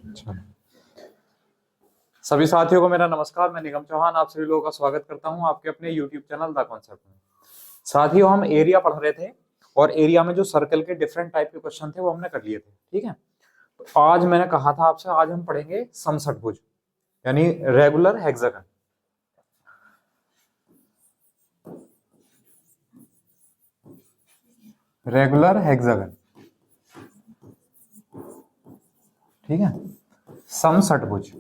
अच्छा। सभी साथियों को मेरा नमस्कार। मैं निगम चौहान आप सभी लोगों का स्वागत करता हूं आपके अपने YouTube चैनल द कॉन्सेप्ट में। साथियों, हम एरिया पढ़ रहे थे और एरिया में जो सर्कल के डिफरेंट टाइप के क्वेश्चन थे वो हमने कर लिए थे। ठीक है, तो आज मैंने कहा था आपसे, आज हम पढ़ेंगे समषटभुज यानी रेगुलर हेक्सागन। रेगुलर हेक्सागन, ठीक है, समषटभुज।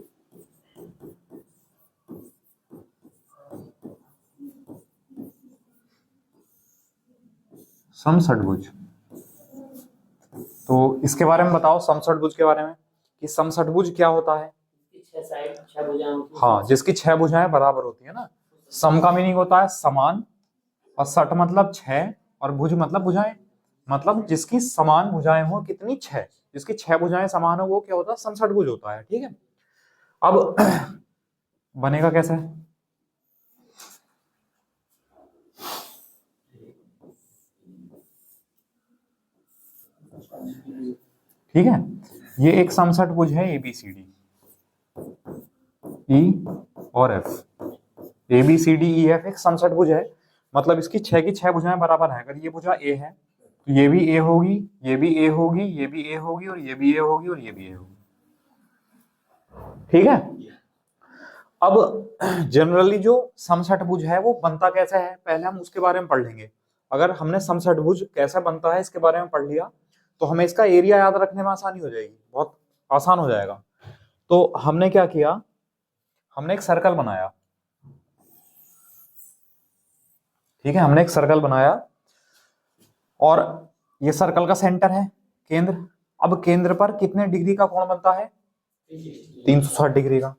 समषटभुज, तो इसके बारे में बताओ, समषटभुज के बारे में कि समषटभुज क्या होता है। हाँ, जिसकी 6 भुजाएं बराबर होती है ना। सम का मीनिंग होता है समान, और सट मतलब 6, और भुज मतलब भुजाएं, मतलब जिसकी समान भुजाएं हो। कितनी? 6। जिसकी 6 भुजाएं समान हो वो क्या होता है? समषटभुज होता है। ठीक है, अब बनेगा कैसे? ठीक है, ये एक समषटभुज है ABCD, E और F। ABCDEF एक समषटभुज है, मतलब इसकी 6 की 6 भुजाएं बराबर है। अगर ये भुजा A है तो ये भी A होगी, ये भी A होगी, ये भी A होगी, और ये भी A होगी, और ये भी A होगी। ठीक है, अब जनरली जो समषटभुज है वो बनता कैसे है, पहले हम उसके बारे में पढ़ लेंगे। अगर हमने समषटभुज कैसे बनता है इसके बारे में पढ़ लिया तो हमें इसका एरिया याद रखने में आसानी हो जाएगी, बहुत आसान हो जाएगा। तो हमने क्या किया, हमने एक सर्कल बनाया। ठीक है, हमने एक सर्कल बनाया और ये सर्कल का सेंटर है केंद्र। अब केंद्र पर कितने डिग्री का कोण बनता है? 360 डिग्री का।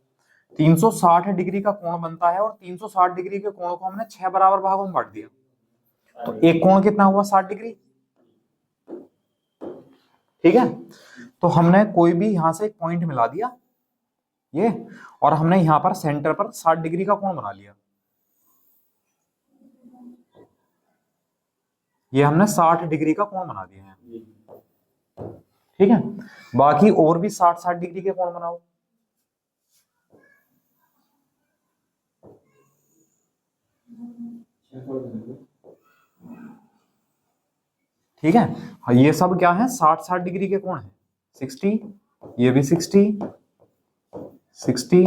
360 डिग्री का कोण बनता है, और 360 डिग्री के कोण को हमने 6 बराबर भागों में बांट दिया। तो एक कोण कितना हुआ? 60 डिग्री। ठीक है, तो हमने कोई भी यहां से एक पॉइंट मिला दिया ये, और हमने यहां पर सेंटर पर 60 डिग्री का कोण बना लिया। ये हमने 60 डिग्री का कोण बना दिया है। ठीक है, बाकी और भी 60-60 डिग्री के कोण बनाओ। ठीक है, हाँ, ये सब क्या है? 60-60 डिग्री के कोण है। 60, ये भी 60, 60,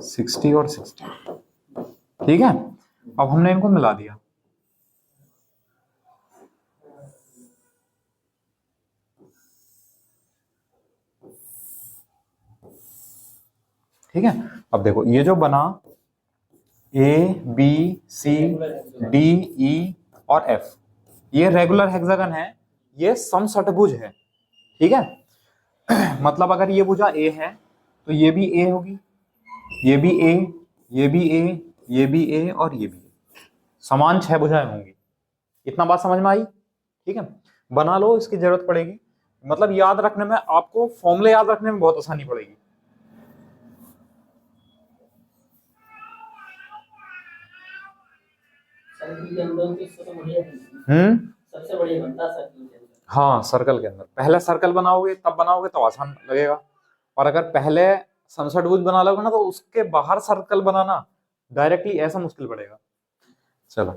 60 और 60। ठीक है, अब हमने इनको मिला दिया। ठीक है, अब देखो ये जो बना ABCDE और F, ये रेगुलर हेक्सागन है, ये समषटभुज है। ठीक है, मतलब अगर ये भुजा A है तो ये भी A होगी, ये भी A, ये भी A, ये भी A और ये भी A। समान 6 भुजाएं होंगी। इतना बात समझ में आई? ठीक है, बना लो, इसकी जरूरत पड़ेगी। मतलब याद रखने में, आपको फॉर्मूले याद रखने में बहुत आसानी पड़ेगी। सबसे बढ़िया बनता सर्कल के अंदर। हाँ, सर्कल के अंदर पहले सर्कल बनाओगे तब बनाओगे तो आसान लगेगा, और अगर पहले समषटभुज बना लोगे ना तो उसके बाहर सर्कल बनाना डायरेक्टली ऐसा मुश्किल पड़ेगा। चलो,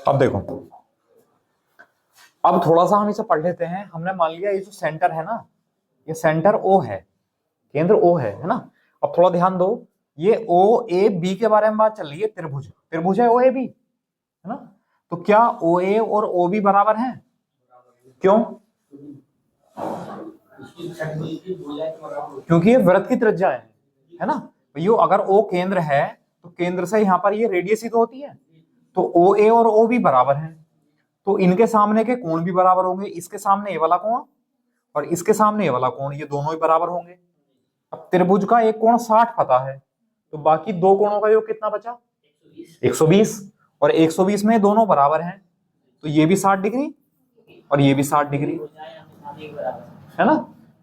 अब देखो, अब थोड़ा सा हम इसे पढ़ लेते हैं। हमने मान लिया ये जो सेंटर है ना, ये सेंटर O है, केंद्र O है ना। अब थोड़ा ध्यान दो, ये OAB के बारे में बात चल रही है। त्रिभुज, त्रिभुज है OAB, है ना। तो क्या OA और OB बराबर हैं? क्यों? क्योंकि ये वृत्त की त्रिज्या है ना। यो अगर O केंद्र है तो केंद्र से यहाँ पर ये रेडियस ही तो होती है। तो OA और OB बराबर हैं, तो इनके सामने के कोण भी बराबर होंगे। इसके सामने ये वाला कोण और इसके सामने ये वाला कोण, ये दोनों ही बराबर होंगे। अब त्रिभुज का एक कोण 60 पता है, तो बाकी दो कोणों का योग कितना बचा? 120, और 120 में दोनों बराबर हैं, तो ये भी 60 डिग्री और ये भी 60 डिग्री, है ना।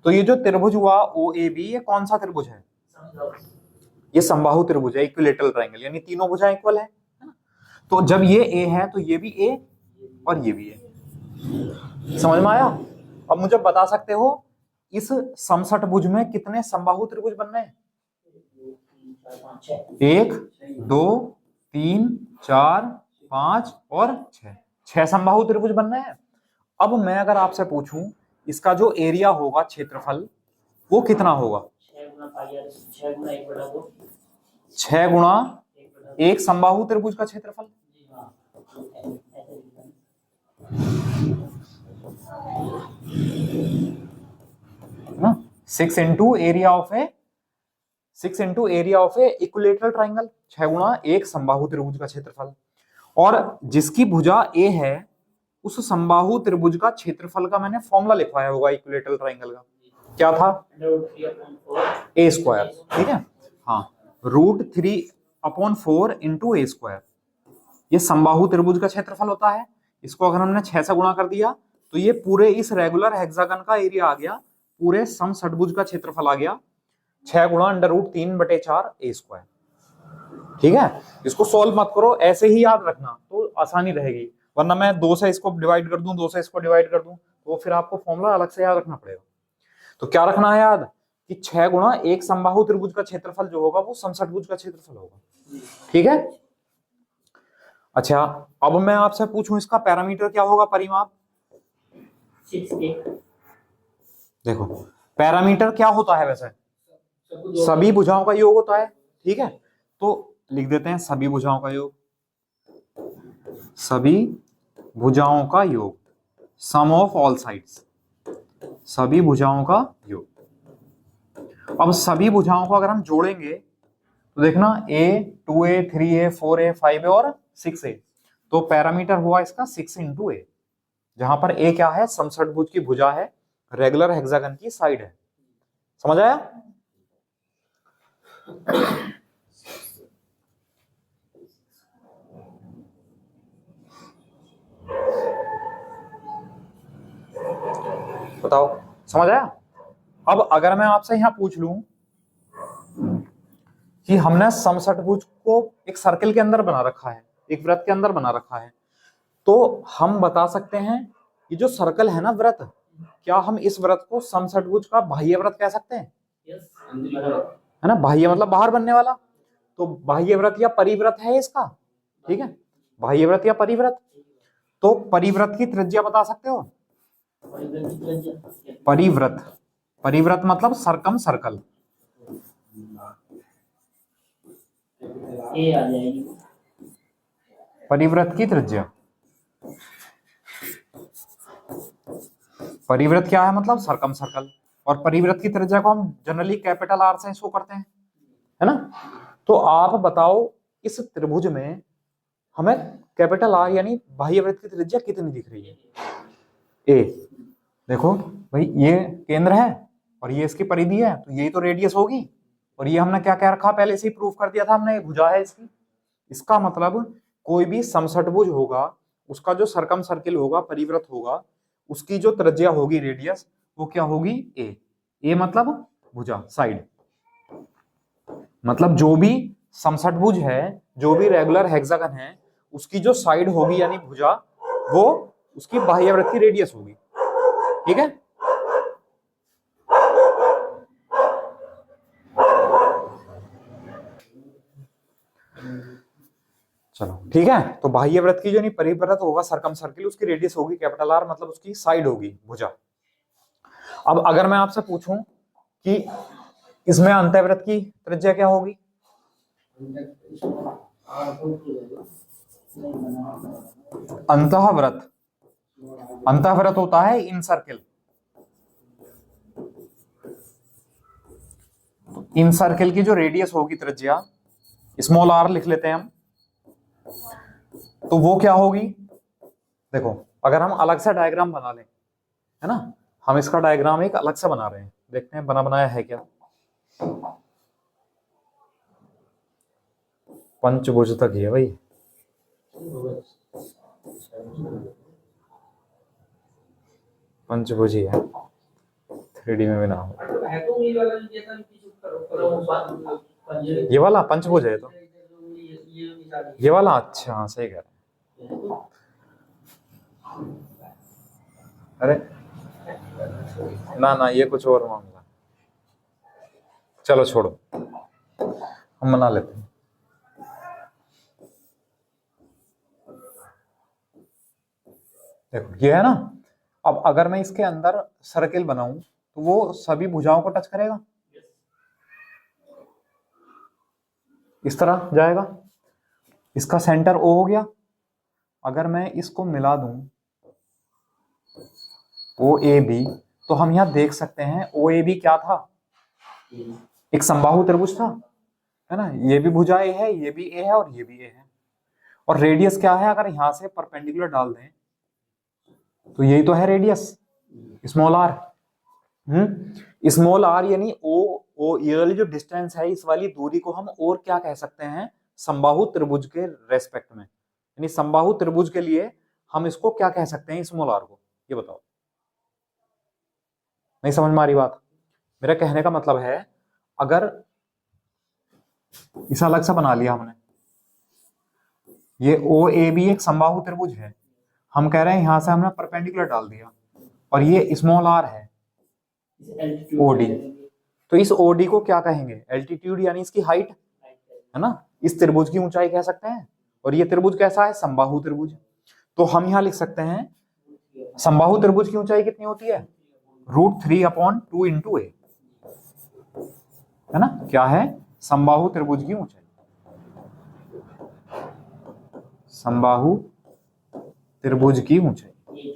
तो ये जो त्रिभुज हुआ OAB, ये कौन सा त्रिभुज है? ये समबाहु त्रिभुज है, इक्विलेटरल ट्रायंगल, यानी तीनों भुजाएं इक्वल है ना? तो जब ये ए है तो ये भी ए और ये भी ए। समझ में आया? अब मुझे बता सकते हो इस समषट भुज में कितने समबाहु त्रिभुज बनने हैं? 1 2 3 4 5 और 6, 6 समबाहु त्रिभुज बनने हैं। अब मैं अगर आपसे पूछूं इसका जो एरिया होगा, क्षेत्रफल, वो कितना होगा? 6 गुणा 1 समबाहु त्रिभुज का क्षेत्रफल। ना 6 into area of A, 6 into area of A equilateral triangle, 6 गुणा 1 समबाहु त्रिभुज का क्षेत्रफल। और जिसकी भुजा ए है उस समबाहु त्रिभुज का क्षेत्रफल का मैंने फॉर्मूला लिखवाया होगा इक्विलेटरल ट्राइंगल का, क्या था? ए स्क्वायर, ठीक है? हाँ, √3/4 इंटू ए स्क्वायर, ये समबाहु त्रिभुज का क्षेत्रफल होता है। इसको अगर हमने 6 से गुणा कर दिया तो ये पूरे इस रेगुलर हेक्सागन का एरिया आ गया, पूरे समषटभुज का क्षेत्रफल आ गया 6 गुणा √3/4 ए स्क्वायर। ठीक है, इसको सॉल्व मत करो, ऐसे ही याद रखना तो आसानी रहेगी, वरना मैं 2 से इसको डिवाइड कर दूं, 2 से इसको डिवाइड कर दूं तो फिर आपको फॉर्मूला अलग से याद रखना पड़ेगा। तो क्या रखना है याद कि 6 गुणा 1 समबाहु त्रिभुज का क्षेत्रफल जो होगा वो समषटभुज का क्षेत्रफल होगा। ठीक है? अच्छा, अब मैं आपसे पूछूं इसका पैरामीटर क्या होगा, परिमाप? 6a। देखो पैरामीटर क्या होता है वैसे? सभी भुजाओं का योग होता है। ठीक है, तो लिख देते हैं सभी भुजाओं का योग, सभी भुजाओं का योग, सम ऑफ ऑल साइड्स, सभी भुजाओं का योग। अब सभी भुजाओं को अगर हम जोड़ेंगे तो देखना a 2a 3a 4a 5a और 6a, तो पैरामीटर हुआ इसका 6 इंटू ए, जहां पर a क्या है? समषटभुज की भुजा है, रेगुलर हेक्सागन की साइड है। समझ आया? बताओ, समझ आया? अब अगर मैं आपसे यहां पूछ लूं कि हमने समषटभुज को एक सर्कल के अंदर बना रखा है, एक वृत्त के अंदर बना रखा है, तो हम बता सकते हैं ये जो सर्कल है ना वृत्त, क्या हम इस वृत्त को समषटभुज का बाह्य वृत्त कह सकते हैं? है ना, बाह्य मतलब बाहर बनने वाला, तो बाह्य वृत्त या परिवृत्त है इसका। ठीक है, बाह्य वृत्त या परिवृत्त। तो परिवृत्त की त्रिज्या बता सकते हो? परिवृत्त, परिवृत्त मतलब सरकम सर्कल, ए आ जाएगी। परिवृत्त की त्रिज्या, परिवृत्त क्या है? मतलब सरकम सर्कल, और परिवृत्त की त्रिज्या को हम जनरली कैपिटल आर से शो करते हैं, है ना? तो आप बताओ इस त्रिभुज में हमें कैपिटल आर यानी बाह्य वृत्त की त्रिज्या कितनी दिख रही है? ए, देखो भाई ये केंद्र है और ये इसकी परिधि है, तो यही तो रेडियस होगी, और ये हमने क्या क्या रखा, पहले से ही प्रूफ कर दिया था हमने, ये भुजा है इसकी। इसका मतलब कोई भी समषटभुज होगा उसका जो सरकम सर्किल होगा, परिवृत्त होगा, उसकी जो त्रिज्या होगी, रेडियस, वो क्या होगी? ए। ए मतलब भुजा, साइड, मतलब जो भी समषटभुज है, जो भी रेगुलर हेक्सागन है, उसकी जो साइड होगी यानी भुजा, वो उसकी बाह्य वृत्त की रेडियस होगी। ठीक है? चलो ठीक है, तो बाह्य वृत्त की जो नहीं परिवृत्त होगा सरकम सर्किल, उसकी रेडियस होगी कैपिटल आर, मतलब उसकी साइड होगी भुजा। अब अगर मैं आपसे पूछूं कि इसमें अंतःवृत्त की त्रिज्या क्या होगी? अंतःवृत्त, अंतःवृत्त होता है इन सर्किल, इन सर्किल की जो रेडियस होगी त्रिज्या, स्मॉल आर लिख लेते हैं हम, तो वो क्या होगी? देखो अगर हम अलग से डायग्राम बना लें, है ना, हम इसका डायग्राम एक अलग से बना रहे हैं, देखते हैं बना बनाया है क्या। पंचभुज तक ही है भाई, पंचभुज ही है, 3D में भी ना हो। ये वाला पंचभुज है तो ये वाला, अच्छा हाँ सही कह रहे हैं। अरे ना ना ये कुछ और मामला, चलो छोड़ो हम बना लेते हैं। देखो ये है ना, अब अगर मैं इसके अंदर सर्किल बनाऊं तो वो सभी भुजाओं को टच करेगा, इस तरह जाएगा। इसका सेंटर O हो गया। अगर मैं इसको मिला दूं OAB, तो हम यहां देख सकते हैं OAB क्या था, एक समबाहु त्रिभुज था, है ना। ये भी भुजा A है, ये भी A है और ये भी A है। और रेडियस क्या है, अगर यहां से परपेंडिकुलर डाल दें तो यही तो है radius, small r। Small r यानी ओ ये वाली जो डिस्टेंस है, इस वाली दूरी को हम और क्या कह सकते हैं, समबाहु त्रिभुज के रेस्पेक्ट में, यानी समबाहु त्रिभुज के लिए हम इसको क्या कह सकते हैं स्मॉल r को, ये बताओ। नहीं समझ में आ रही बात? मेरा कहने का मतलब है, अगर इसे अलग सा बना लिया हमने, ये OAB एक समबाहु त्रिभुज है, हम कह रहे हैं यहां से हमने परपेंडिकुलर डाल दिया, और ये स्मॉल r है OD, तो इस OD को क्या कहेंगे, एल्टीट्यूड यानी इसकी हाइट, है ना। इस त्रिभुज की ऊंचाई कह सकते हैं। और ये त्रिभुज कैसा है, समबाहु त्रिभुज। तो हम यहां लिख सकते हैं समबाहु त्रिभुज की ऊंचाई कितनी होती है, √3/2 × a, है ना। क्या है, समबाहु त्रिभुज की ऊंचाई, समबाहु त्रिभुज की ऊंचाई,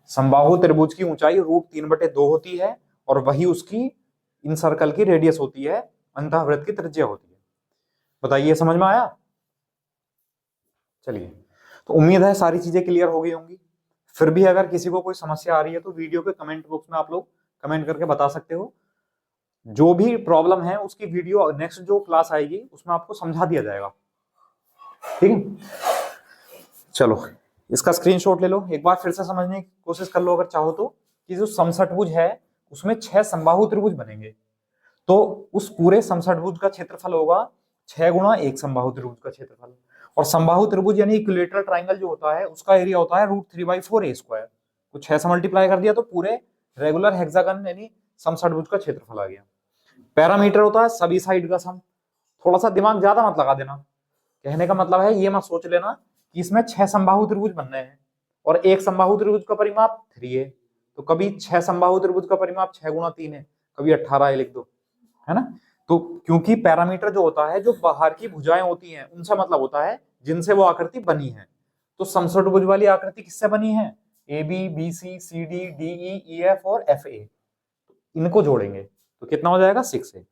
समबाहु त्रिभुज की ऊंचाई √3/2 होती है, और वही उसकी इन सर्कल की रेडियस होती है, अंतःवृत्त की त्रिज्या होती है। बताइए समझ में आया? चलिए, तो उम्मीद है सारी चीजें क्लियर हो गई होंगी। फिर भी अगर किसी को कोई समस्या आ रही है तो वीडियो के कमेंट बॉक्स में आप लोग कमेंट करके बता सकते हो। जो भी प्रॉब्लम है उसकी वीडियो नेक्स्ट जो क्लास आएगी उसमें आपको समझा दिया जाएगा, ठीक है। चलो इसका स्क्रीनशॉट ले लो, एक बार फिर से समझने की कोशिश कर लो अगर चाहो तो, कि जो समषटभुज है उसमें 6 समबाहु त्रिभुज बनेंगे, तो उस पूरे समषटभुज का क्षेत्रफल होगा 6 × 1 समबाहु त्रिभुज का क्षेत्रफल। और समबाहु त्रिभुज यानी इक्विलेटरल ट्राइंगल जो होता है उसका एरिया होता है √3/4a²। तो 6 से मल्टीप्लाई कर दिया तो पूरे रेगुलर हेक्सागन यानी समषटभुज का क्षेत्रफल आ गया। पैरामीटर होता है सभी साइड का सम। थोड़ा सा दिमाग ज्यादा मत लगा देना, कहने का मतलब है ये मत सोच लेना कि इसमें 6 समबाहु त्रिभुज बनने हैं और एक समबाहु त्रिभुज का परिमाप 3 है, तो कभी 6 समबाहु त्रिभुज का परिमाप 6 × 3 है, कभी 18 है, लिख दो, है ना। तो क्योंकि पैरामीटर जो होता है जो बाहर की भुजाएं होती हैं उनसे मतलब होता है जिनसे वो आकृति बनी है। तो समषटभुज वाली आकृति किससे बनी है, AB BC CD DE EF और FA, इनको जोड़ेंगे तो कितना हो जाएगा 6a।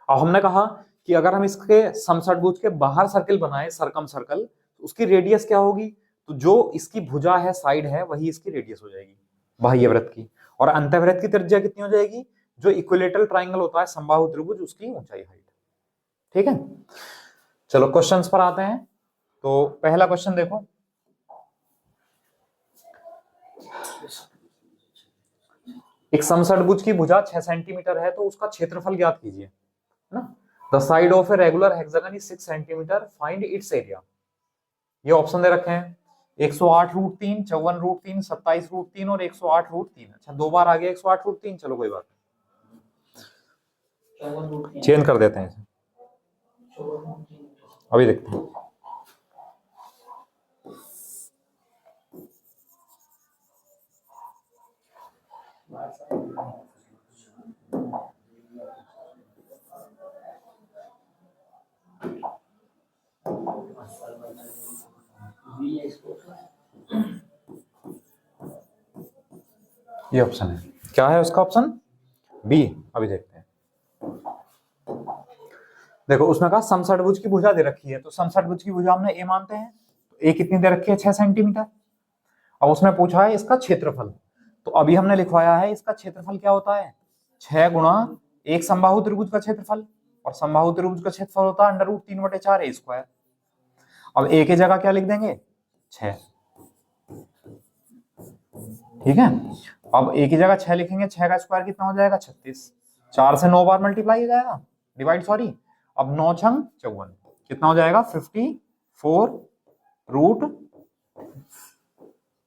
अब हमने कहा कि अगर हम इसके समषटभुज के बाहर सर्किल बनाए, सरकम सर्कल, तो उसकी रेडियस क्या होगी, तो जो इसकी भुजा है, साइड है, वही इसकी रेडियस हो जाएगी बाह्य वृत्त की। और अंतःवृत्त की त्रिज्या कितनी हो जाएगी, जो इक्विलेटरल ट्राइंगल होता है समबाहु त्रिभुज उसकी ऊंचाई, हाइट, ठीक है। चलो क्वेश्चंस पर आते हैं। तो पहला क्वेश्चन देखो, एक समषटभुज की भुजा 6 सेंटीमीटर है तो उसका क्षेत्रफल ज्ञात कीजिए, है ना। The side of a regular hexagon is 6 centimetre, find its area. ये ऑप्शन दे रखे हैं 108√3, 54√3, 27√3 और 108√3। अच्छा 2 बार आ गया 108√3, चलो कोई बात नहीं, चेंज कर देते हैं इसे, अभी देखते हैं। ये ऑप्शन है, क्या है उसका ऑप्शन बी, अभी देखते हैं। देखो उसने कहा समषटभुज की भुजा दे रखी है, तो समषटभुज की भुजा हमने ए मानते हैं, तो ए कितनी दे रखी है 6 सेंटीमीटर। अब उसने पूछा है इसका क्षेत्रफल, तो अभी हमने लिखवाया है इसका क्षेत्रफल क्या होता है 6 × 1 समबाहु त्रिभुज का क्षेत्रफल, और समबाहु त्रिभुज का क्षेत्रफल होता है √3/4a²। अब ए की जगह क्या लिख देंगे 6, ठीक है। अब ए की जगह 6 लिखेंगे, 6 का स्क्वायर कितना हो जाएगा 36, 4 से 9 बार मल्टीप्लाई हो जाएगा डिवाइड सॉरी, अब 9 छंग 54, कितना हो जाएगा 54 रूट,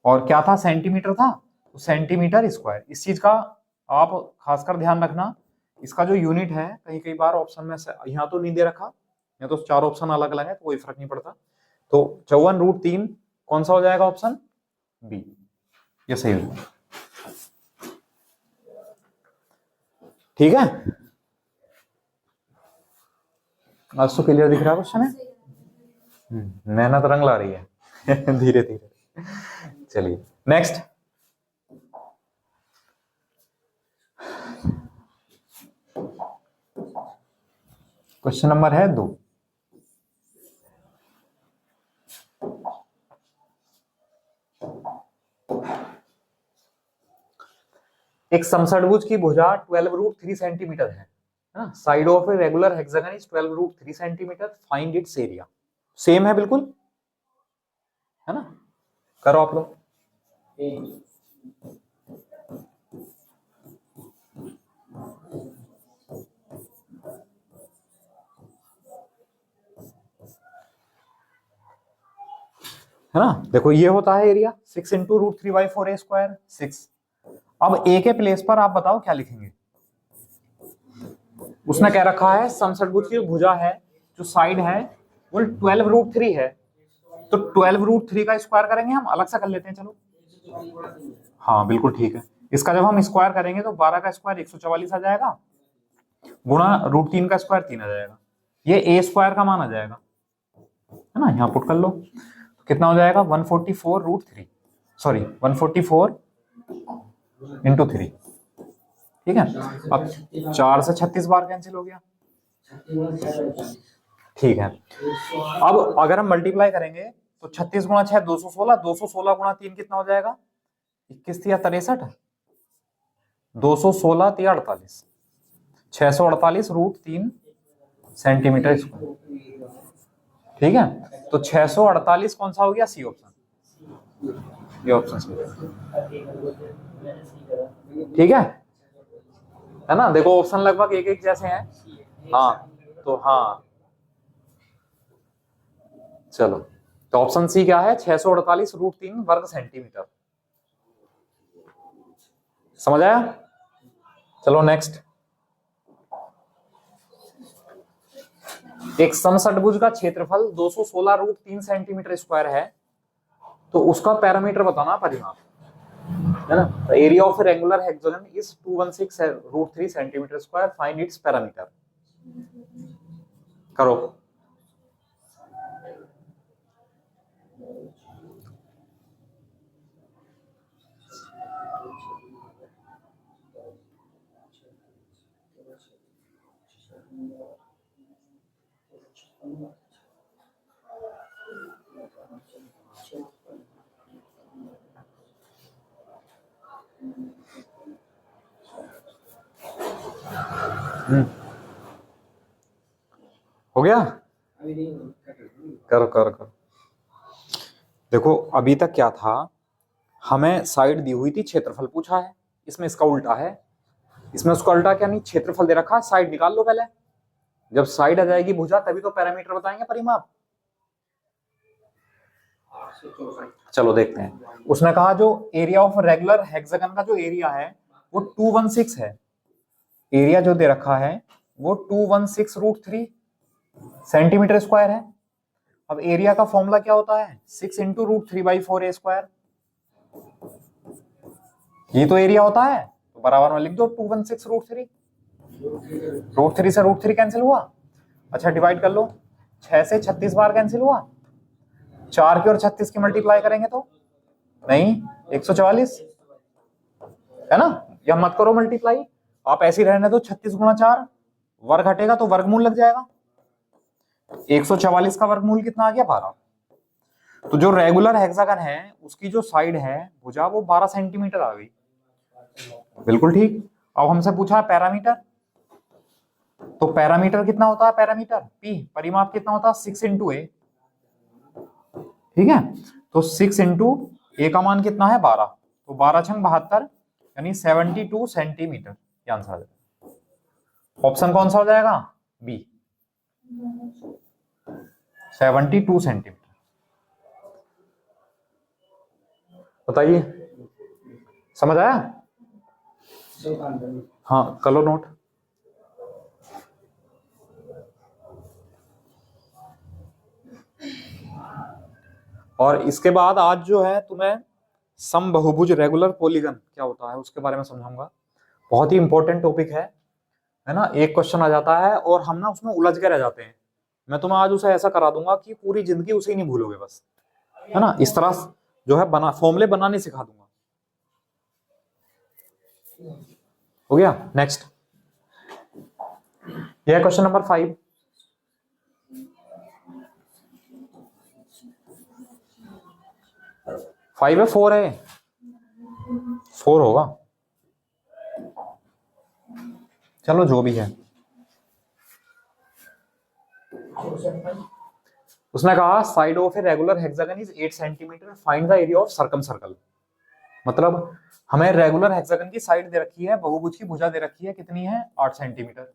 और क्या था सेंटीमीटर था, तो सेंटीमीटर स्क्वायर। इस चीज का आप खासकर ध्यान रखना, इसका जो यूनिट है कहीं कई बार ऑप्शन में यहाँ तो नहीं दे रखा, या तो 4 ऑप्शन अलग अलग है तो कोई फर्क नहीं पड़ता। तो 54 रूट 3 कौन सा हो जाएगा ऑप्शन बी, ये सही होगा। ठीक है, आज तो क्लियर दिख रहा है क्वेश्चन है, मेहनत रंग ला रही है धीरे धीरे। चलिए नेक्स्ट, क्वेश्चन नंबर है 2। एक समषटभुज की भुजा 12 रूट 3 सेंटीमीटर है ना, side of a regular hexagon is 12 root 3 centimetre, find its area. Same है बिल्कुल, है ना, करो आप लोग। है ना, देखो ये होता है एरिया 6 इंटू रूट 3/4 A² 6। अब ए के प्लेस पर आप बताओ क्या लिखेंगे। उसने क्या रखा है, समषटभुज की भुजा है, जो साइड है वो 12 रूट 3 है, तो 12 रूट 3 का स्क्वायर करेंगे, हम अलग से कर लेते हैं चलो। हाँ बिल्कुल ठीक है, इसका जब हम स्क्वायर करेंगे तो 12 का स्क्वायर 144 आ जाएगा, गुणा रूट 3 का स्क्वायर 3 आ जाएगा, ये A² का मान आ जाएगा, है ना, यहाँ पुट कर लो, तो कितना हो जाएगा 144 रूट 3, सॉरी 144 इंटू 3। ठीक है, अब 4 से 36 बार कैंसिल हो गया। ठीक है, अब अगर हम मल्टीप्लाई करेंगे तो 36 गुणा 6 216, 216 गुणा 3 कितना हो जाएगा 21 या 63, 216 या 48, 648 रूट 3 सेंटीमीटर स्क्वायर। ठीक है, तो 648 कौन सा हो गया, सी ऑप्शन, ये ऑप्शन सी। ठीक है ना, देखो ऑप्शन लगभग एक एक जैसे हैं। हाँ तो हाँ चलो, तो ऑप्शन सी क्या है, 648 रूट 3 वर्ग सेंटीमीटर। समझ आया, चलो नेक्स्ट। एक समषटभुज का क्षेत्रफल 216 रूट 3 सेंटीमीटर स्क्वायर है, तो उसका पैरामीटर बताना, परिमाप, है ना, तो area of regular hexagon is 216 root 3 centimetre square, find its parameter. करो। हो गया, करो करो करो। देखो अभी तक क्या था, हमें साइड दी हुई थी, क्षेत्रफल पूछा है, इसमें इसका उल्टा है, इसमें उसका उल्टा क्या नहीं, क्षेत्रफल दे रखा है, साइड निकाल लो पहले, जब साइड आ जाएगी भुजा तभी तो पैरामीटर बताएंगे, परिमाप। चलो देखते हैं, उसने कहा जो एरिया ऑफ रेगुलर हेक्सागन का जो एरिया है वो 216 है, एरिया जो दे रखा है वो 216 रूट 3 सेंटीमीटर स्क्वायर है। अब एरिया का फॉर्मूला क्या होता है, 6 इंटू रूट 3/4 A², ये तो एरिया होता है, तो बराबर में लिख दो 216 रूट 3, रूट 3 से रूट 3 कैंसिल हुआ, अच्छा डिवाइड कर लो, 6 से 36 बार कैंसिल हुआ, 4 की और 36 की मल्टीप्लाई करेंगे तो नहीं 144, है ना, या मत करो मल्टीप्लाई, आप ऐसे ही रहने दो, 36 गुणा 4, वर्ग हटेगा तो वर्गमूल लग जाएगा, 144 का वर्गमूल कितना आ गया 12। तो जो रेगुलर हेक्सागन है उसकी जो साइड है भुजा वो 12 सेंटीमीटर आ गई, बिल्कुल ठीक। अब हमसे पूछा है पैरामीटर, तो पैरामीटर कितना होता है, पैरामीटर P, परिमाप कितना होता है 6 इंटू ए, ठीक है, तो 6 इंटू ए का मान कितना है 12, तो 12 छंग 72 यानी 72 सेंटीमीटर, ये आंसर आ जाएगा। ऑप्शन कौन सा हो जाएगा, बी 72 सेंटीमीटर। बताइए, समझ आया? हाँ, कर लो नोट। और इसके बाद आज जो है तुम्हें समबहुभुज रेगुलर पॉलीगन क्या होता है उसके बारे में समझाऊंगा। बहुत ही इंपॉर्टेंट टॉपिक है ना। एक क्वेश्चन आ जाता है और हम ना उसमें उलझ के रह जाते हैं। मैं तुम्हें आज उसे ऐसा करा दूंगा कि पूरी जिंदगी उसे ही नहीं भूलोगे बस, है ना। इस तरह जो है बना फॉर्मूले बनाने सिखा दूंगा। हो गया। नेक्स्ट, यह क्वेश्चन नंबर 5। फाइव है, 4 है, 4 होगा, चलो जो भी है। उसने कहा side of a regular hexagon is 8 centimetre, find the area of circum circle. मतलब हमें रेगुलर हेक्सागन की साइड दे रखी है, बहुभुज की भुजा दे रखी है, कितनी है 8 सेंटीमीटर,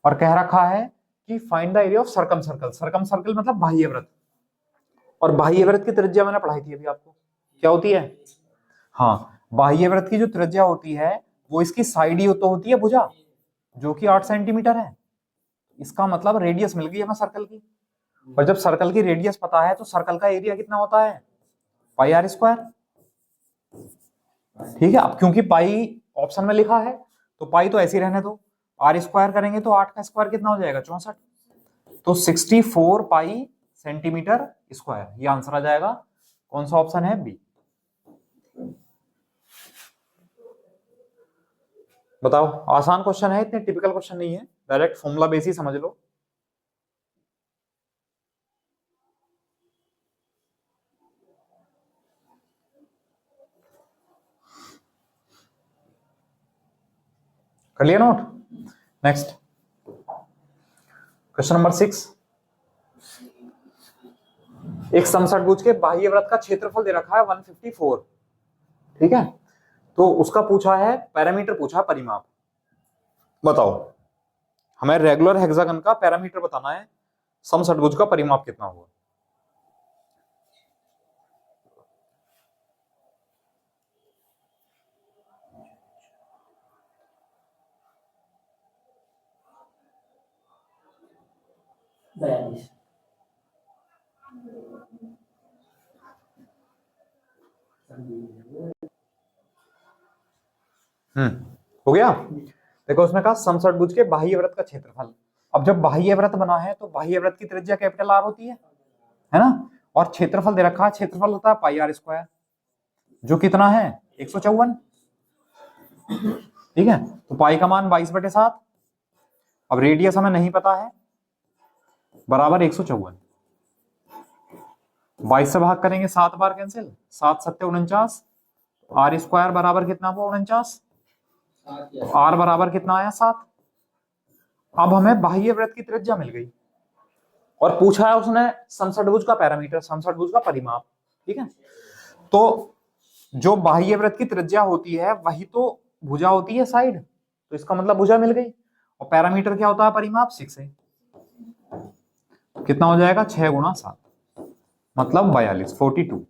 और कह रखा है कि find the area of circum circle. Circum circle मतलब बाह्य वृत्त, और बाह्य वृत्त की त्रिज्या मैंने पढ़ाई थी अभी आपको, क्या होती है? हाँ, बाह्य वृत्त की जो त्रिज्या होती है वो इसकी साइड ही तो होती है भुजा, जो कि 8 सेंटीमीटर है। इसका मतलब रेडियस मिल गई हमें सर्कल की, और जब सर्कल की रेडियस पता है तो सर्कल का एरिया कितना होता है, पाई आर स्क्वायर। ठीक है, अब क्योंकि पाई ऑप्शन में लिखा है तो पाई तो ऐसे ही रहने दो, आर स्क्वायर करेंगे तो 8 का स्क्वायर कितना हो जाएगा, 64, तो 64 पाई सेंटीमीटर स्क्वायर, ये आंसर आ जाएगा। कौन सा ऑप्शन है? बी। बताओ, आसान क्वेश्चन है, इतने टिपिकल क्वेश्चन नहीं है, डायरेक्ट फॉर्मूला बेस ही समझ लो। कर लिया नोट? Next, question number 6। एक समषटभुज के बाह्य वृत्त का क्षेत्रफल दे रखा है 154। ठीक है, तो उसका पूछा है पैरामीटर, पूछा परिमाप। बताओ, हमें रेगुलर हेक्सागन का पैरामीटर बताना है, समषटभुज का परिमाप कितना होगा। हो गया। देखो उसने कहा समषटभुज के बाह्य वृत्त का क्षेत्रफल। अब जब बाह्य वृत्त बना है तो बाह्य वृत्त की त्रिज्या कैपिटल आर होती है ना, और क्षेत्रफल दे रखा है, क्षेत्रफल होता है पाई आर स्क्वायर, जो कितना है 154। ठीक है, तो पाई का मान 22/7। अब रेडियस हमें नहीं पता है, बराबर 154। 22 से भाग करेंगे 7 बार कैंसिल, 7 7 49, आर स्क्वायर बराबर कितना हुआ 49, आर बराबर कितना आया 7। अब हमें बाह्य वृत्त की त्रिज्या मिल गई और पूछा है उसने समषटभुज का पैरामीटर, समषटभुज का परिमाप। ठीक है, तो जो बाह्य वृत्त की त्रिज्या होती है वही तो भुजा होती है साइड, तो इसका मतलब भुजा मिल गई। और पैरामीटर क्या होता है, परिमाप 6 है, कितना हो जाएगा 6 गुणा 7, मतलब 42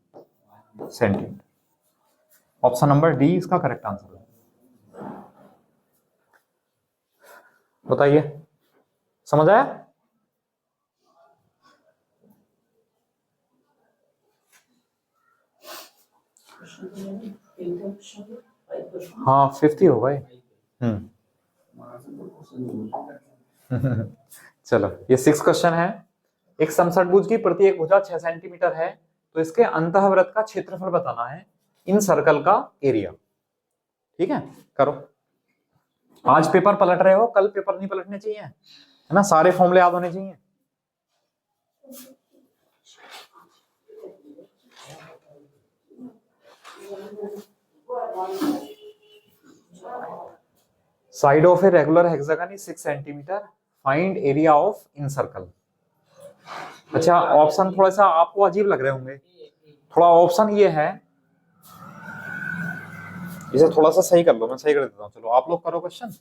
सेंटीमीटर। ऑप्शन नंबर डी इसका करेक्ट आंसर है। बताइए, समझ आया? हाँ 50 हो भाई। चलो, ये 6 क्वेश्चन है। एक समषटभुज की प्रत्येक भुजा 6 सेंटीमीटर है, तो इसके अंतःवृत्त का क्षेत्रफल बताना है इन सर्कल का एरिया। ठीक है, करो। आज पेपर पलट रहे हो, कल पेपर नहीं पलटने चाहिए, है ना, सारे फॉर्मूले याद होने चाहिए। Side of a regular hexagon is 6 centimetre, find area of in circle. अच्छा, ऑप्शन थोड़ा सा आपको अजीब लग रहे होंगे, थोड़ा ऑप्शन ये है, इसे थोड़ा सा सही कर लो, मैं सही कर देता हूं। चलो आप लोग करो क्वेश्चन।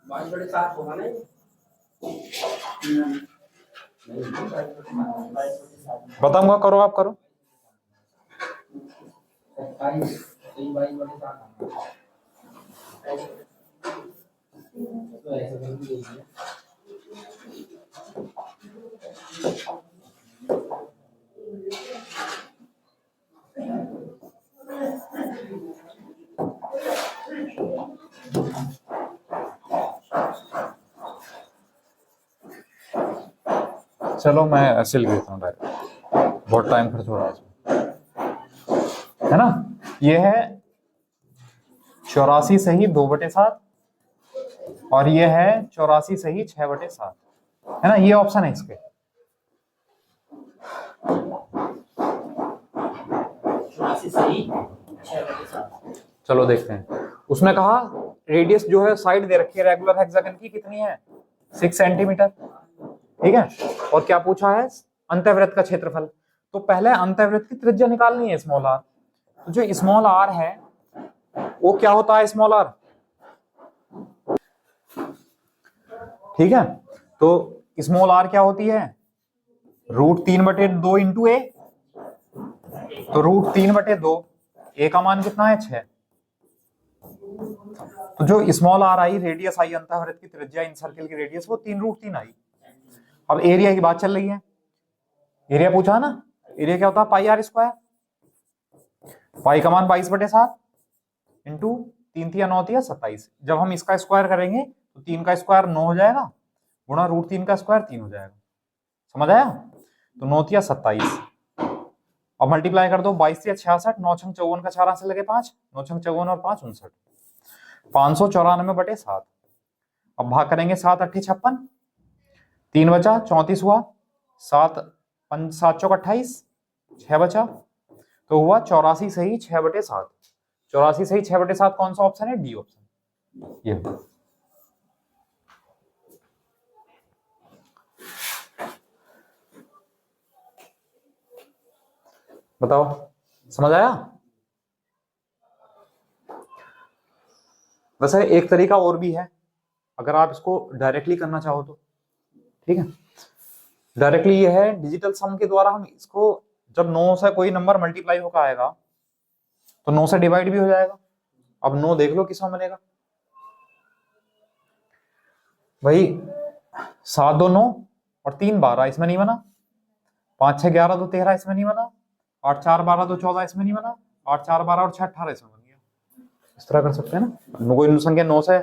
22 बटे 7 होगा ना ये? नहीं 22 बटे 7 बताऊंगा, करो आप करो। 27 22 बटे 7 तो ऐसे कर दीजिए। चलो मैं ऐसे लिख देता हूँ डायरेक्ट, बहुत टाइम खर्च हो रहा है इसमें, है ना। ये है 84 सही 2/7 और ये है 84 सही 6/7, है ना। ये ऑप्शन है इसके। 84 सही 6 बटे 7। चलो देखते हैं। उसमें कहा रेडियस जो है साइड दे रखी है रेगुलर हेक्सागन की, कितनी है 6 सेंटीमीटर, ठीक है। और क्या पूछा है, अंतःवृत्त का क्षेत्रफल। तो पहले अंतःवृत्त की त्रिज्या निकालनी है स्मॉल आर। तो जो स्मॉल आर है वो क्या होता है, स्मॉल आर, ठीक है। तो स्मॉल आर क्या होती है, √3/2 इंटू ए। तो √3/2, ए का मान कितना है 6। तो जो स्मॉल आर आई, रेडियस आई, अंतःवृत्त की त्रिज्या, इन सर्किल की रेडियस, वो 3√3 आई। अब एरिया की बात चल रही है, एरिया पूछा ना, एरिया क्या होता है πr²। पाई का मान 22/7 इंटू 3 × 9 = 27। जब हम इसका स्क्वायर करेंगे तो 3 का स्क्वायर 9 हो जाएगा, गुणा √3 का स्क्वायर 3 हो जाएगा। समझ आया। तो 9 × 27, अब मल्टीप्लाई कर दो, 22 × 66, 9 × 54 का 4 से लगे 5, 9 × 54 और 5 59, 594/7। अब भाग करेंगे, 7 × 8 = 56, 3 बचा, 34 हुआ, 7 7 × 28, 6 बचा, तो हुआ 84 सही 6/7। 84 सही 6/7 कौन सा ऑप्शन है, डी ऑप्शन। ये बताओ, समझ आया। वैसे एक तरीका और भी है, अगर आप इसको डायरेक्टली करना चाहो तो, ठीक है। डायरेक्टली ये है, डिजिटल सम के द्वारा हम इसको, जब 9 से कोई नंबर मल्टीप्लाई होकर आएगा तो 9 से डिवाइड भी हो जाएगा। अब 9 देख लो किसमें बनेगा भाई, 7 2 9 और 3 12, इसमें नहीं बना। 5 6 11 2 13, इसमें नहीं बना। 8 4 12 2 14, इसमें नहीं बना। 8 4 12 और 6 18, इसमें बन गया। इस तरह कर सकते हैं ना। कोई संख्या 9 से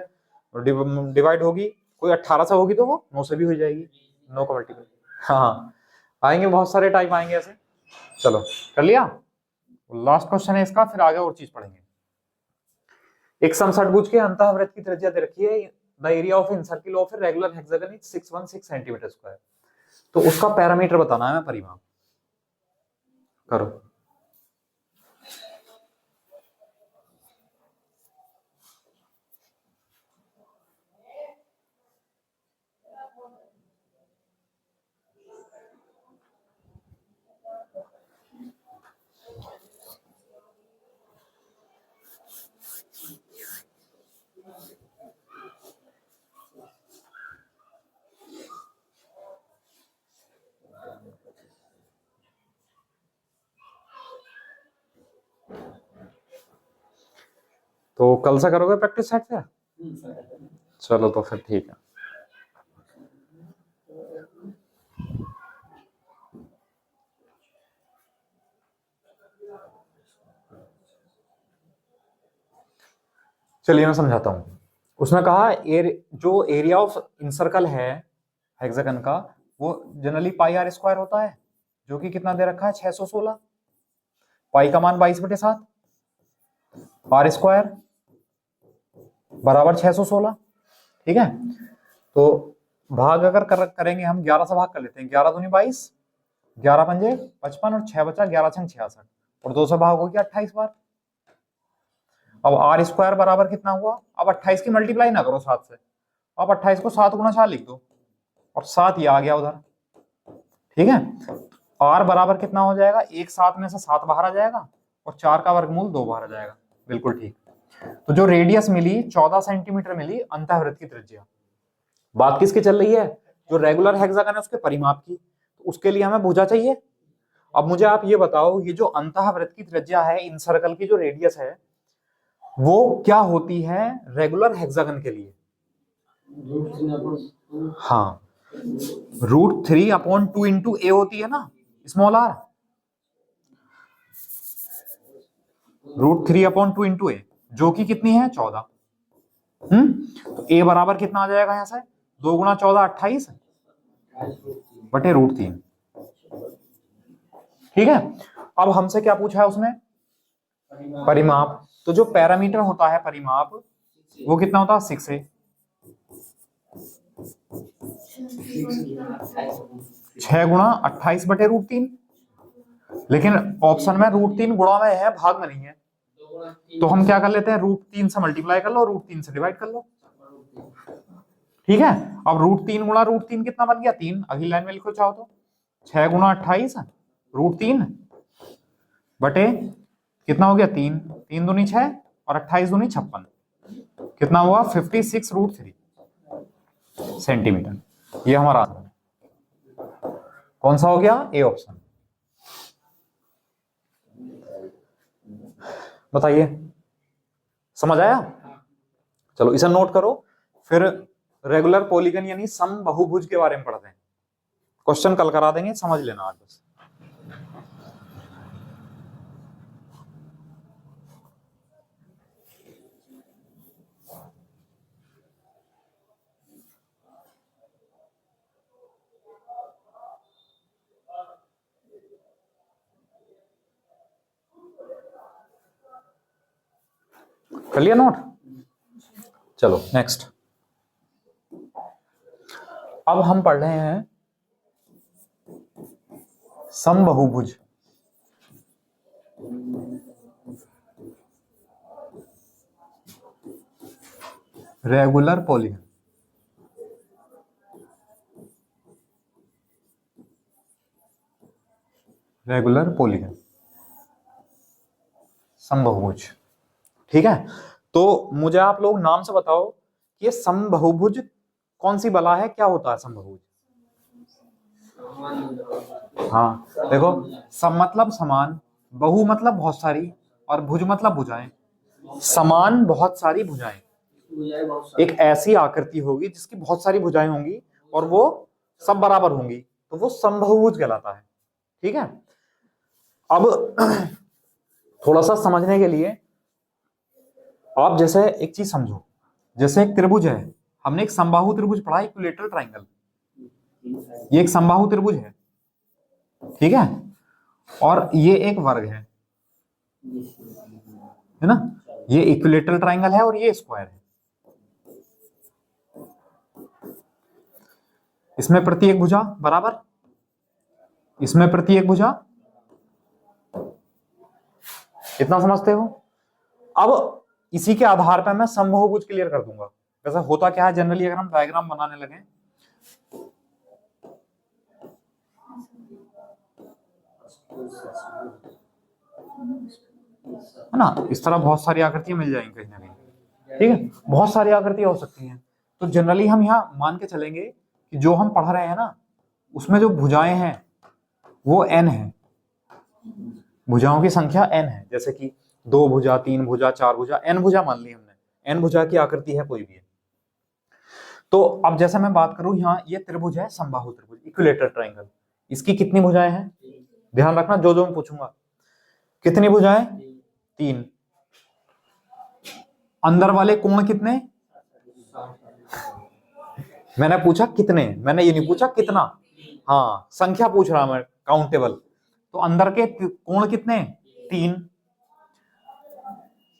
डिवाइड होगी, कोई 18 से होगी तो वो 9 से भी हो जाएगी, 9 का मल्टीपल। हाँ आएंगे, बहुत सारे टाइप आएंगे ऐसे। चलो कर लिया, लास्ट क्वेश्चन है इसका, फिर आगे और चीज पढ़ेंगे। एक समषट्भुज के अंतःवृत्त की त्रिज्या दे रखी है, the area of in circle of a regular hexagon is 616 centimetre square. तो उसका पैरामीटर बताना है, परिमाप करो। तो कल से करोगे प्रैक्टिस सेट से? चलो तो फिर ठीक है। चलिए मैं समझाता हूं। उसने कहा जो एरिया ऑफ इंसर्कल है हेक्सागन का, वो जनरली πr² होता है, जो कि कितना दे रखा है 616। पाई का मान 22/7, r² बराबर 616, ठीक है। तो भाग अगर करेंगे हम, 11 से भाग कर लेते हैं, 11 दूनी 22, 11 पंजे 55 और 6 बचा, 11 छंग 66 और 2 से भाग हो गया 28 बार। अब r² बराबर कितना हुआ, अब 28 की मल्टीप्लाई ना करो 7 से, अब 28 को 7 × 4 लिख दो और 7 ये आ गया उधर, ठीक है। r बराबर कितना हो जाएगा, 1 7 में से 7 बाहर आ जाएगा और 4 का वर्गमूल 2 बाहर आ जाएगा, बिल्कुल ठीक। तो जो रेडियस मिली 14 सेंटीमीटर मिली अंतःवृत्त की त्रिज्या, बात किसकी चल रही है? जो रेगुलर हेक्सागन है उसके परिमाप की। तो उसके लिए हमें भुजा चाहिए। अब मुझे आप ये बताओ, ये जो अंतःवृत्त की त्रिज्या है, इन सर्कल की जो रेडियस है, वो क्या होती है रेगुलर हेक्सागन के लिए? हाँ, √3/2 इंटू ए होती है ना, स्मॉल आर। √3/2 इंटू ए, जो कि कितनी है? 14। तो ए बराबर कितना आ जाएगा यहां से? 2 गुणा 14 28 बटे √3। ठीक है। अब हमसे क्या पूछा है उसने? परिमाप। तो जो पैरामीटर होता है परिमाप, वो कितना होता है? 6a। 6 गुणा 28 बटे √3। लेकिन ऑप्शन में √3 गुणा में है, भाग में नहीं है। तो हम क्या कर लेते हैं, √3 से मल्टीप्लाई कर लो, √3 से डिवाइड कर लो। ठीक है। अब √3 गुणा √3 कितना बन गया? 3। अगली लाइन में लिखो चाहो तो। 6 गुणा 28 √3 बटे कितना हो गया? 3। 3 दूनी 6 और 28 दूनी 56। कितना हुआ? 56√3 सेंटीमीटर। ये हमारा आंसर है। कौन सा हो गया? A option. बताइए, समझ आया? चलो इसे नोट करो, फिर रेगुलर पॉलीगन यानी समबहुभुज के बारे में पढ़ते हैं। क्वेश्चन कल करा देंगे, समझ लेना आज बस। कर लिया नोट? चलो नेक्स्ट। अब हम पढ़ रहे हैं समबहुभुज। Regular polygon. रेगुलर पॉलीगन समबहुभुज। ठीक है। तो मुझे आप लोग नाम से बताओ कि ये समबहुभुज कौन सी बला है, क्या होता है समबहुभुज? हाँ देखो, सम मतलब समान, बहु मतलब बहुत सारी, और भुज मतलब भुजाएं। समान बहुत सारी भुजाएं, एक ऐसी आकृति होगी जिसकी बहुत सारी भुजाएं होंगी और वो सब बराबर होंगी, तो वो समबहुभुज कहलाता है। ठीक है। अब थोड़ा सा समझने के लिए आप जैसे एक चीज समझो, जैसे एक त्रिभुज है, हमने एक समबाहु त्रिभुज पढ़ा, इक्विलेटरल ट्राइंगल। ये एक समबाहु त्रिभुज है, ठीक है, और ये एक वर्ग है ना। ये इक्विलेटरल ट्राइंगल है और ये स्क्वायर है। इसमें प्रत्येक भुजा बराबर, इसमें प्रत्येक भुजा। इतना समझते हो? अब इसी के आधार पर मैं समबहुभुज क्लियर कर दूंगा। वैसे होता क्या है जनरली, अगर हम डायग्राम बनाने लगे, है ना, इस तरह बहुत सारी आकृतियां मिल जाएंगी कहीं ना कहीं। ठीक है, बहुत सारी आकृतियां हो सकती हैं। तो जनरली हम यहाँ मान के चलेंगे कि जो हम पढ़ रहे हैं ना, उसमें जो भुजाएं हैं वो n है, भुजाओं की संख्या n है। जैसे कि 2 भुजा, 3 भुजा, 4 भुजा, n भुजा मान ली हमने, n भुजा की आकृति है कोई भी है। तो अब जैसे मैं बात करूं, यहाँ ये त्रिभुज है, समबाहु त्रिभुज, इक्विलेटरल ट्राइंगल। इसकी कितनी भुजाएं हैं? ध्यान रखना, जो मैं पूछूंगा। कितनी भुजाएं? 3। अंदर वाले कोण कितने? मैंने पूछा कितने, मैंने ये नहीं पूछा कितना। हाँ, संख्या पूछ रहा मैं, काउंटेबल। तो अंदर के कोण कितने? 3।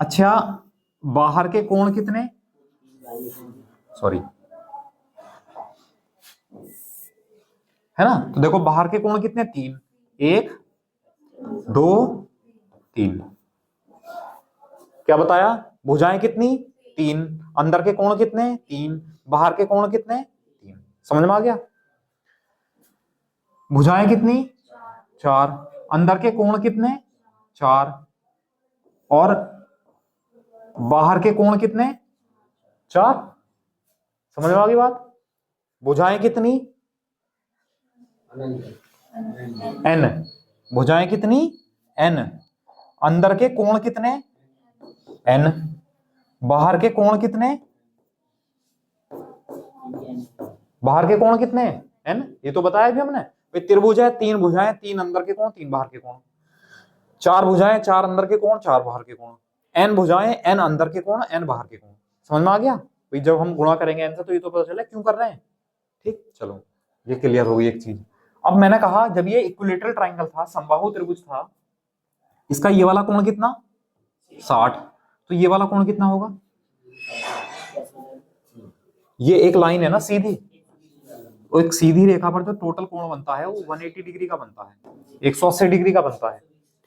अच्छा, बाहर के कोण कितने? सॉरी, है ना। तो देखो बाहर के कोण कितने? 3। 1 2 3। क्या बताया? भुजाएं कितनी? 3। अंदर के कोण कितने? 3। बाहर के कोण कितने? 3। समझ में आ गया? भुजाएं कितनी? 4। अंदर के कोण कितने? 4। और बाहर के कोण कितने? 4। समझ में आ गई बात? भुजाएं कितनी, n, भुजाएं कितनी, n, अंदर के कोण कितने, n, बाहर के कोण कितने, बाहर के कोण कितने, n, ये तो बताया भी हमने। त्रिभुज है, 3 भुजाएं, 3 अंदर के कोण, 3 बाहर के कोण, 4 भुजाएं, 4 अंदर के कोण, 4 बाहर के कोण, n भुजाएं, n अंदर के कोण, n बाहर के कोण। समझ में आ गया भाई? जब हम गुणा करेंगे n से तो ये तो पता चला क्यों कर रहे हैं। ठीक, चलो ये क्लियर हो गई एक चीज। अब मैंने कहा जब ये इक्विलेटरल ट्राइंगल था, समबाहु त्रिभुज था, इसका ये वाला कोण कितना, 60, तो ये वाला कोण कितना होगा, ये एक लाइन है ना सीधी, तो एक सीधी रेखा पर जो टोटल कोण बनता है वो 180 डिग्री का बनता है, 180 डिग्री का बनता है।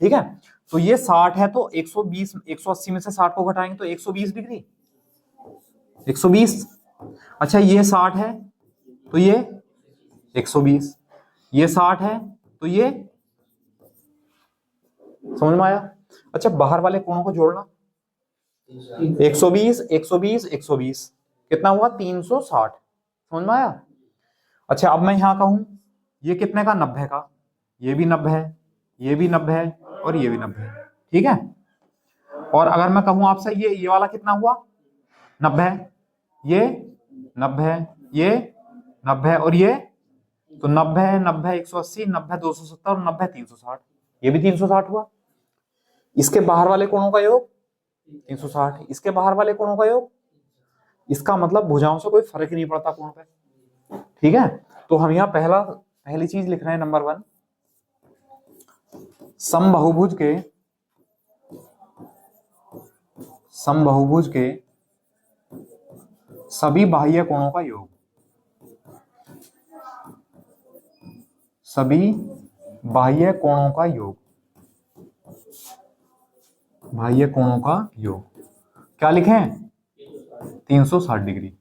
ठीक है, तो ये 60 है तो 120, 180 में से 60 को घटाएंगे तो 120 डिग्री, 120। अच्छा ये 60 है तो ये 120, ये 60 है तो ये, समझ में आया? अच्छा बाहर वाले कोणों को जोड़ना, 120 120 120 कितना हुआ, 360। समझ में आया? अच्छा अब मैं यहां कहूं ये कितने का, 90 का, ये भी 90 है, ये भी 90 है और ये भी 90 है। ठीक है, और अगर मैं कहूं आपसे ये वाला कितना हुआ, 90 है, ये 90 है, ये 90 है और ये, तो 90 है, 90 180, 90 270 और 90 360, ये भी 360 हुआ। इसके बाहर वाले कोणों का योग 360, इसके बाहर वाले कोणों का योग, इसका मतलब भुजाओं से कोई फर्क ही नहीं पड़ता कोण पे। ठीक है, तो हम यहाँ पहली चीज लिख रहे हैं नंबर 1, समबाहुभुज के सभी बाह्य कोणों का योग, सभी बाह्य कोणों का योग, बाह्य कोणों का योग क्या लिखें, 360 डिग्री।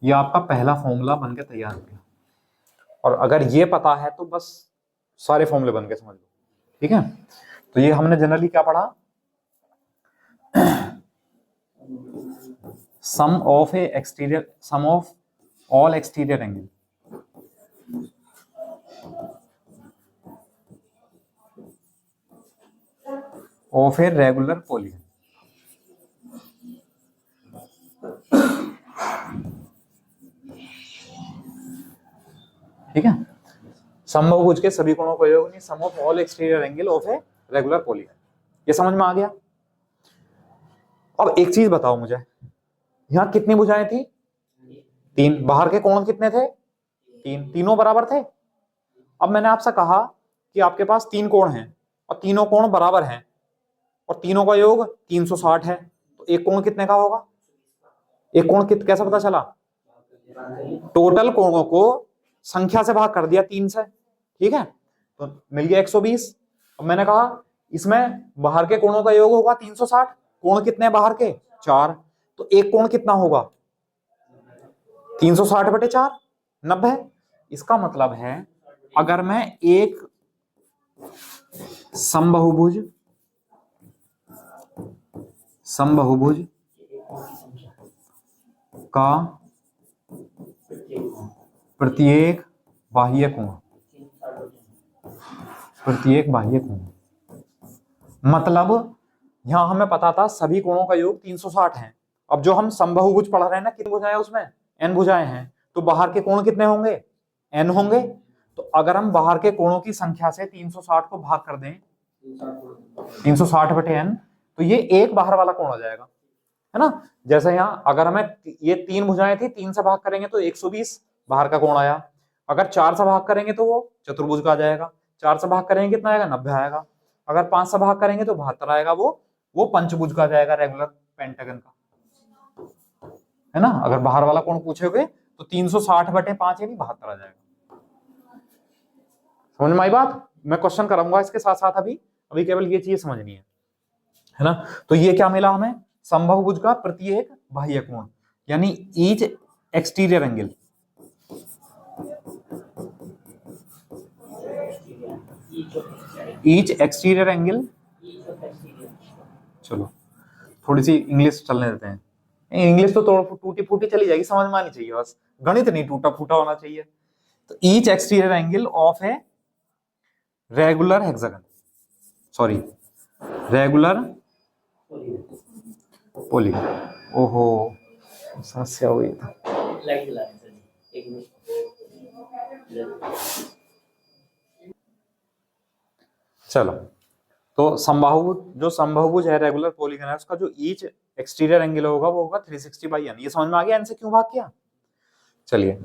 ये आपका पहला फॉर्मूला बनके तैयार हो गया, और अगर ये पता है तो बस सारे फॉर्मूले बन के समझ लो। ठीक है, तो ये हमने जनरली क्या पढ़ा, sum of all exterior angle of a regular polygon. ठीक है, समबाहुभुज के सभी कोणों का योग नहीं, sum of all exterior angle of a regular polygon. ये समझ में आ गया? अब एक चीज बताओ मुझे, यहां कितनी भुजाएं थी, 3, बाहर के कोण कितने थे, 3, तीनों बराबर थे। अब मैंने आपसे कहा कि आपके पास 3 कोण हैं और तीनों कोण बराबर हैं और तीनों का योग 360 है, तो एक कोण कितने का होगा, एक कोण कैसे पता चला, टोटल कोणों को संख्या से भाग कर दिया 3 से। ठीक है, तो मिल गया 120। अब मैंने कहा इसमें बाहर के कोणों का योग होगा 360, कोण कितने हैं बाहर के, 4, तो एक कोण कितना होगा, 360/4, 90। इसका मतलब है अगर मैं एक समबाहुभुज का प्रत्येक बाह्य कोण, मतलब यहां हमें पता था सभी कोणों का योग 360 है। अब जो हम समबाहुभुज पढ़ रहे हैं ना, कितनी भुजाएं उसमें, n भुजाएं हैं, तो बाहर के कोण कितने होंगे, n होंगे। तो अगर हम बाहर के कोणों की संख्या से 360 को भाग कर दें, 360/n, तो ये एक बाहर वाला कोण हो जाएगा, है ना। जैसे यहाँ अगर हमें ये 3 भुजाएं थी, 3 से भाग करेंगे तो 120 बाहर का कोण आया, अगर 4 से भाग करेंगे तो वो चतुर्भुज का आ जाएगा, 4 से भाग करेंगे कितना आएगा, 90 आएगा, अगर 5 से भाग करेंगे तो 72 आएगा, वो पंचभुज का आ जाएगा, रेगुलर पेंटागन का, है ना। अगर बाहर वाला कोण पूछोगे तो 360/5 यानी 72 आ जाएगा। समझ में आई बात? मैं क्वेश्चन कराऊंगा इसके साथ साथ, अभी केवल ये चीज समझनी है ना। तो ये क्या मिला हमें, समबाहुभुज का प्रत्येक बाह्य कोण, यानी each exterior angle, each exterior angle, चलो थोड़ी सी इंग्लिश चलने देते हैं, इंग्लिश तो थोड़ा टूटी फूटी चली जाएगी, समझ में आनी चाहिए बस, गणित नहीं टूटा फूटा होना चाहिए। तो each exterior angle of a regular hexagon, sorry regular polygon. ओहो समस्या हो गई था। लाइट जला रहे हैं सर जी, एक मिनट। चलो, तो समबाहु जो समबाहुभुज है रेगुलर पॉलीगन है, उसका जो ईच एक्सटीरियर एंगल होगा वो होगा 360/n। ये समझ में आ गया n से क्यों भाग किया। चलिए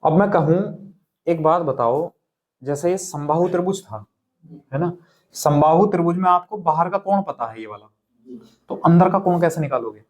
अब मैं कहूं, एक बात बताओ, जैसे ये समबाहु त्रिभुज था, है ना, समबाहु त्रिभुज में आपको बाहर का कोण पता है ये वाला, तो अंदर का कोण कैसे निकालोगे।